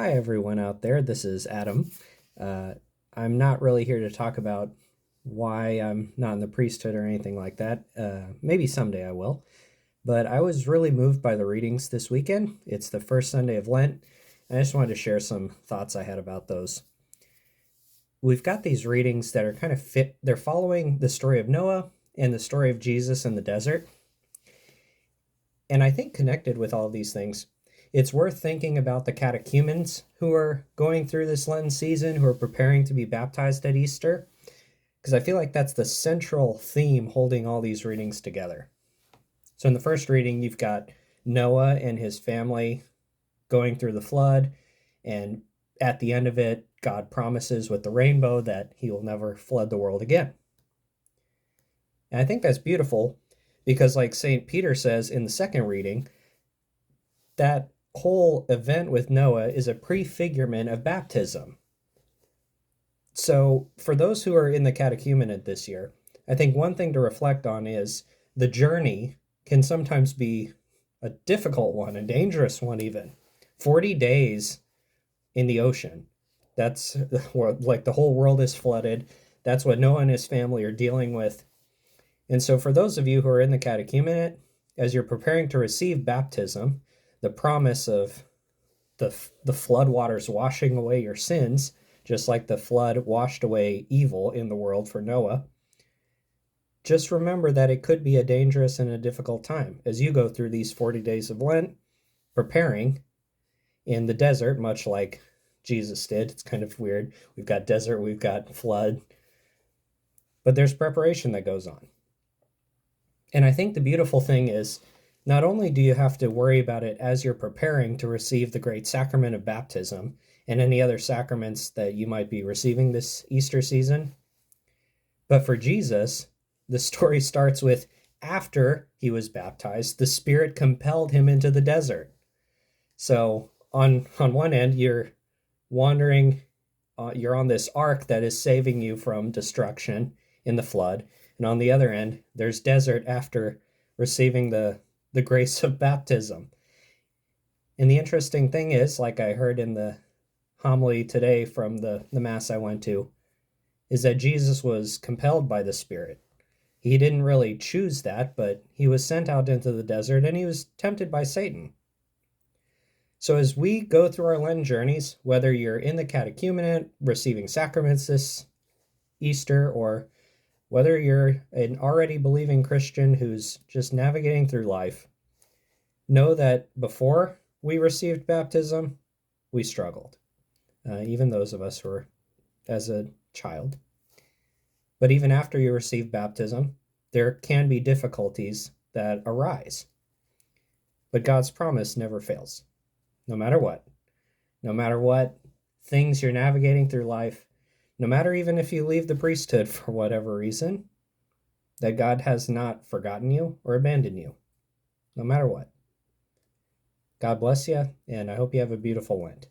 Hi, everyone out there. This is Adam. Uh, I'm not really here to talk about why I'm not in the priesthood or anything like that. Maybe someday I will. But I was really moved by the readings this weekend. It's the first Sunday of Lent. I just wanted to share some thoughts I had about those. We've got these readings that are kind of fit. They're following the story of Noah and the story of Jesus in the desert. And I think connected with all of these things, it's worth thinking about the catechumens who are going through this Lenten season, who are preparing to be baptized at Easter, because I feel like that's the central theme holding all these readings together. So in the first reading, you've got Noah and his family going through the flood, and at the end of it, God promises with the rainbow that he will never flood the world again. And I think that's beautiful because, like St. Peter says in the second reading, that whole event with Noah is a prefigurement of baptism. So for those who are in the catechumenate this year, I think one thing to reflect on is the journey can sometimes be a difficult one, a dangerous one even. 40 days in the ocean. That's like the whole world is flooded. That's what Noah and his family are dealing with. And so for those of you who are in the catechumenate, as you're preparing to receive baptism, the promise of the flood waters washing away your sins, just like the flood washed away evil in the world for Noah, just remember that it could be a dangerous and a difficult time as you go through these 40 days of Lent, preparing in the desert, much like Jesus did. It's kind of weird. We've got desert, we've got flood, but there's preparation that goes on. And I think the beautiful thing is, not only do you have to worry about it as you're preparing to receive the great sacrament of baptism and any other sacraments that you might be receiving this Easter season, but for Jesus, the story starts with after he was baptized, the Spirit compelled him into the desert. So on one end, you're wandering, you're on this ark that is saving you from destruction in the flood. And on the other end, there's desert after receiving the grace of baptism. And the interesting thing is, like I heard in the homily today from the Mass I went to, is that Jesus was compelled by the Spirit. He didn't really choose that, but he was sent out into the desert and he was tempted by Satan. So as we go through our Lenten journeys, whether you're in the catechumenate, receiving sacraments this Easter, or whether you're an already believing Christian who's just navigating through life, know that before we received baptism, we struggled. Even those of us who were as a child. But even after you receive baptism, there can be difficulties that arise. But God's promise never fails, no matter what. No matter what things you're navigating through life, no matter even if you leave the priesthood for whatever reason, that God has not forgotten you or abandoned you, no matter what. God bless you, and I hope you have a beautiful Lent.